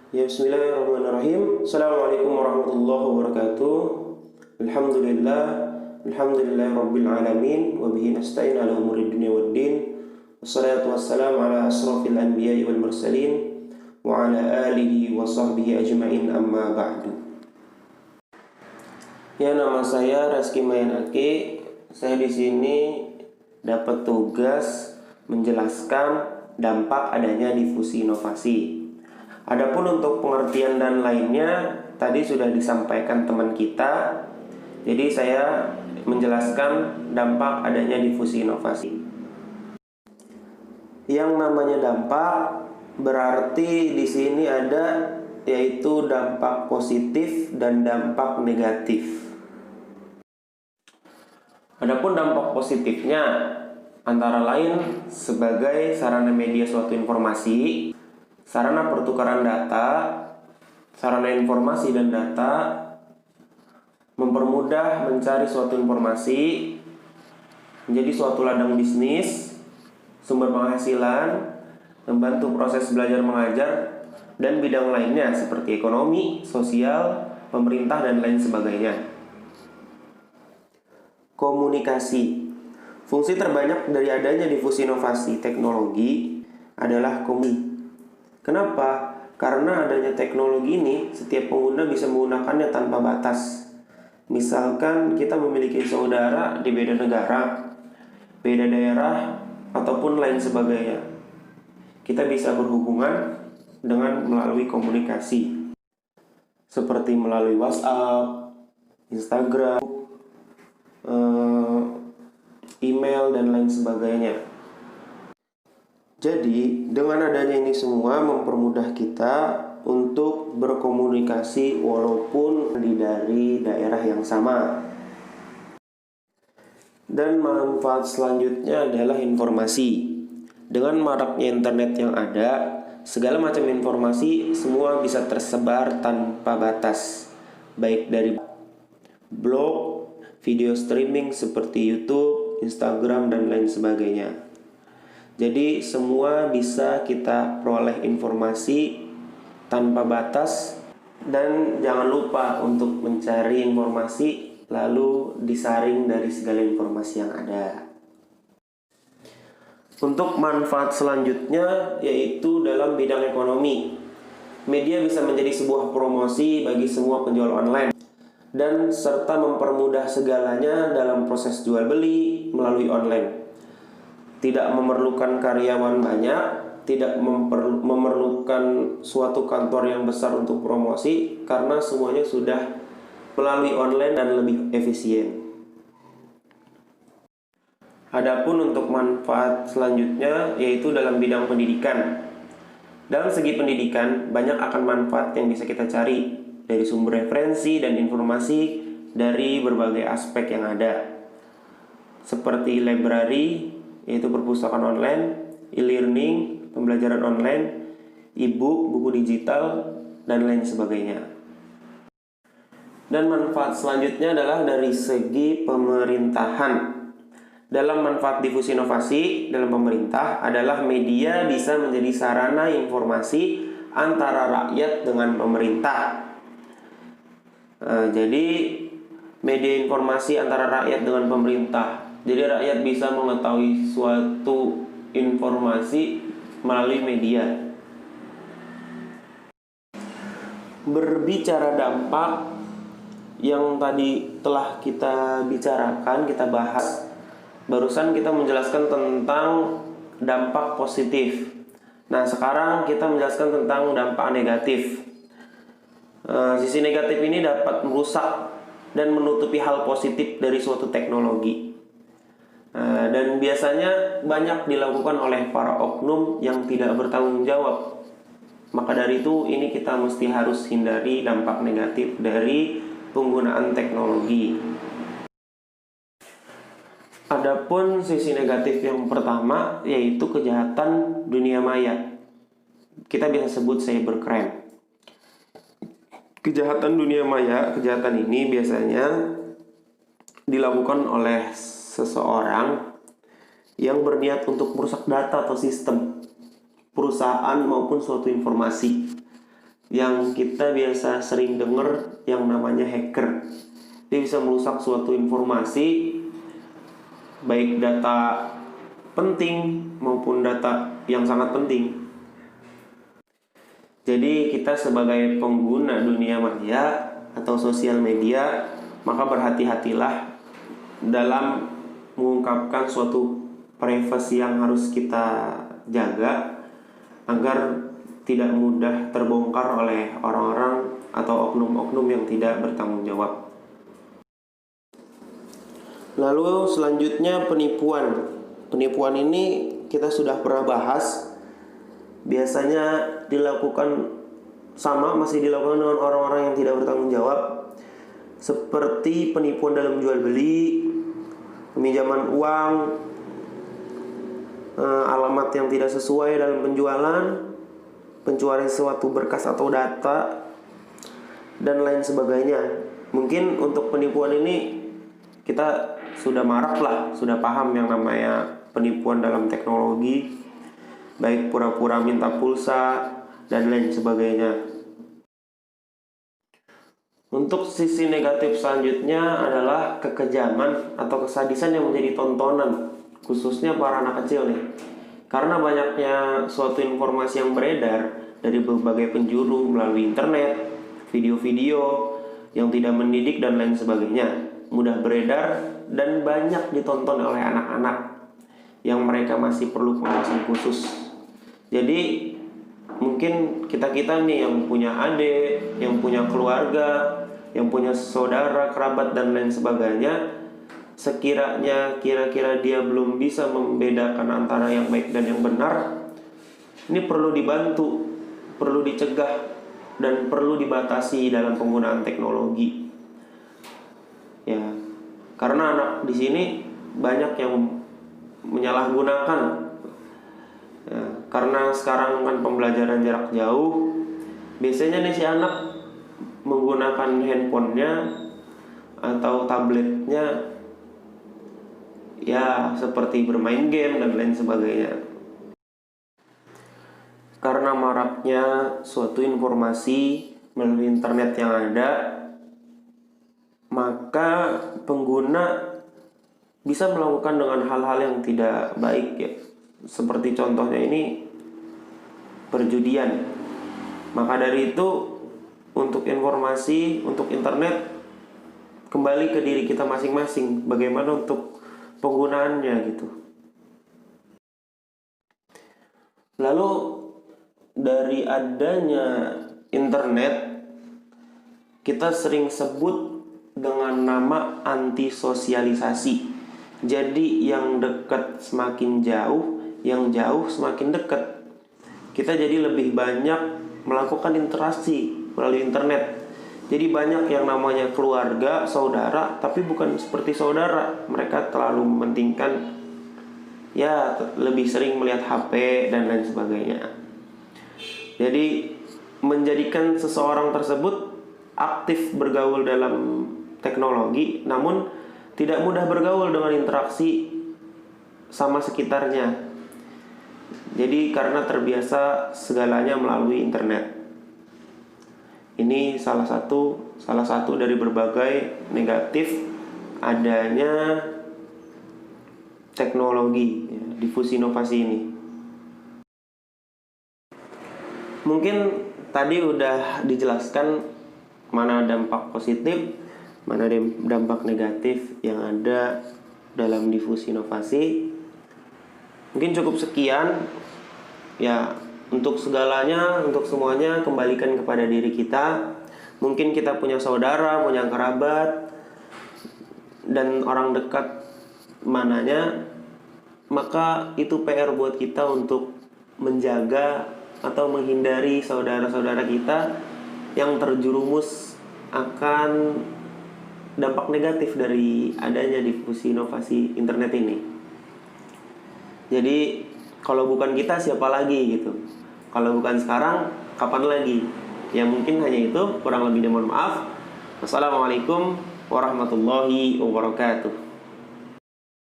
Ya, bismillahirrahmanirrahim. Assalamualaikum warahmatullahi wabarakatuh. Alhamdulillah, alhamdulillah rabbil alamin, wa bihi nasta'in ala umuri dunya waddin. Wassalatu wassalamu ala asrafil anbiya'i wal mursalin wa ala alihi wa sahbihi ajma'in, amma ba'du. Ya, nama saya Reski Mayanaki. Saya di sini dapat tugas menjelaskan dampak adanya difusi inovasi. Adapun untuk pengertian dan lainnya tadi sudah disampaikan teman kita. Jadi saya menjelaskan dampak adanya difusi inovasi. Yang namanya dampak berarti di sini ada yaitu dampak positif dan dampak negatif. Adapun dampak positifnya antara lain sebagai sarana media suatu informasi, sarana pertukaran data, sarana informasi dan data, mempermudah mencari suatu informasi, menjadi suatu ladang bisnis, sumber penghasilan, membantu proses belajar mengajar, dan bidang lainnya seperti ekonomi, sosial, pemerintah, dan lain sebagainya. Komunikasi. Fungsi terbanyak dari adanya difusi inovasi teknologi adalah komunikasi. Kenapa? Karena adanya teknologi ini, setiap pengguna bisa menggunakannya tanpa batas. Misalkan kita memiliki saudara di beda negara, beda daerah, ataupun lain sebagainya. Kita bisa berhubungan dengan melalui komunikasi, seperti melalui WhatsApp, Instagram, email, dan lain sebagainya. Jadi, dengan adanya ini semua mempermudah kita untuk berkomunikasi walaupun dari daerah yang sama. Dan manfaat selanjutnya adalah informasi. Dengan maraknya internet yang ada, segala macam informasi semua bisa tersebar tanpa batas, baik dari blog, video streaming seperti YouTube, Instagram, dan lain sebagainya. Jadi semua bisa kita peroleh informasi tanpa batas, dan jangan lupa untuk mencari informasi lalu disaring dari segala informasi yang ada. Untuk manfaat selanjutnya yaitu dalam bidang ekonomi. Media bisa menjadi sebuah promosi bagi semua penjual online dan serta mempermudah segalanya dalam proses jual beli melalui online. Tidak memerlukan karyawan banyak, tidak memerlukan suatu kantor yang besar untuk promosi, karena semuanya sudah melalui online dan lebih efisien. Adapun untuk manfaat selanjutnya yaitu dalam bidang pendidikan. Dalam segi pendidikan, banyak akan manfaat yang bisa kita cari dari sumber referensi dan informasi dari berbagai aspek yang ada, seperti library, yaitu perpustakaan online, e-learning, pembelajaran online, e-book, buku digital, dan lain sebagainya. Dan manfaat selanjutnya adalah dari segi pemerintahan. Dalam manfaat difusi inovasi dalam pemerintah adalah media bisa menjadi sarana informasi antara rakyat dengan pemerintah. Jadi media informasi antara rakyat dengan pemerintah. Jadi rakyat bisa mengetahui suatu informasi melalui media. Berbicara dampak yang tadi telah kita bicarakan, kita bahas. Barusan kita menjelaskan tentang dampak positif. Nah, sekarang kita menjelaskan tentang dampak negatif. Sisi negatif ini dapat merusak dan menutupi hal positif dari suatu teknologi. Dan biasanya banyak dilakukan oleh para oknum yang tidak bertanggung jawab. Maka dari itu ini kita mesti harus hindari dampak negatif dari penggunaan teknologi. Adapun sisi negatif yang pertama yaitu kejahatan dunia maya. Kita bisa sebut cybercrime. Kejahatan dunia maya, kejahatan ini biasanya dilakukan oleh seseorang yang berniat untuk merusak data atau sistem perusahaan maupun suatu informasi. yang kita biasa sering dengar yang namanya hacker. Dia bisa merusak suatu informasi, baik data penting maupun data yang sangat penting. Jadi kita sebagai pengguna dunia maya atau sosial media, maka berhati-hatilah dalam mengungkapkan suatu privasi yang harus kita jaga agar tidak mudah terbongkar oleh orang-orang atau oknum-oknum yang tidak bertanggung jawab. Lalu selanjutnya penipuan. Penipuan ini kita sudah pernah bahas. Biasanya masih dilakukan dengan orang-orang yang tidak bertanggung jawab, seperti penipuan dalam jual beli, peminjaman uang, alamat yang tidak sesuai dalam penjualan, pencurian suatu berkas atau data, dan lain sebagainya. Mungkin untuk penipuan ini kita sudah marak lah, sudah paham yang namanya penipuan dalam teknologi, baik pura-pura minta pulsa dan lain sebagainya. Untuk sisi negatif selanjutnya adalah kekejaman atau kesadisan yang menjadi tontonan, khususnya para anak kecil nih. Karena banyaknya suatu informasi yang beredar dari berbagai penjuru melalui internet, video-video yang tidak mendidik dan lain sebagainya, mudah beredar dan banyak ditonton oleh anak-anak yang mereka masih perlu pengawasan khusus. Jadi mungkin kita-kita nih yang punya adik, yang punya keluarga, yang punya saudara, kerabat dan lain sebagainya, sekiranya kira-kira dia belum bisa membedakan antara yang baik dan yang benar, ini perlu dibantu, perlu dicegah dan perlu dibatasi dalam penggunaan teknologi. Ya, karena anak di sini banyak yang menyalahgunakan. Ya, karena sekarang kan pembelajaran jarak jauh, biasanya nih si anak menggunakan handphonenya atau tabletnya ya seperti bermain game dan lain sebagainya. Karena maraknya suatu informasi melalui internet yang ada, maka pengguna bisa melakukan dengan hal-hal yang tidak baik ya. Seperti contohnya ini perjudian. Maka dari itu untuk informasi, untuk internet kembali ke diri kita masing-masing, bagaimana untuk penggunaannya gitu. Lalu dari adanya internet, kita sering sebut dengan nama antisosialisasi. Jadi yang dekat semakin jauh, yang jauh semakin dekat. Kita jadi lebih banyak melakukan interaksi melalui internet. Jadi banyak yang namanya keluarga, saudara, tapi bukan seperti saudara. Mereka terlalu mementingkan ya lebih sering melihat HP dan lain sebagainya. Jadi menjadikan seseorang tersebut aktif bergaul dalam teknologi, namun tidak mudah bergaul dengan interaksi sama sekitarnya. Jadi karena terbiasa segalanya melalui internet. Ini salah satu dari berbagai negatif adanya teknologi, ya, difusi inovasi ini. Mungkin tadi udah dijelaskan mana dampak positif, mana dampak negatif yang ada dalam difusi inovasi. Mungkin cukup sekian. Ya, untuk segalanya, untuk semuanya kembalikan kepada diri kita. Mungkin kita punya saudara, punya kerabat, dan orang dekat mananya, maka itu PR buat kita untuk menjaga atau menghindari saudara-saudara kita yang terjerumus akan dampak negatif dari adanya difusi inovasi internet ini. Jadi kalau bukan kita siapa lagi gitu. Kalau bukan sekarang kapan lagi? Ya mungkin hanya itu, kurang lebihnya mohon maaf. Wassalamualaikum warahmatullahi wabarakatuh.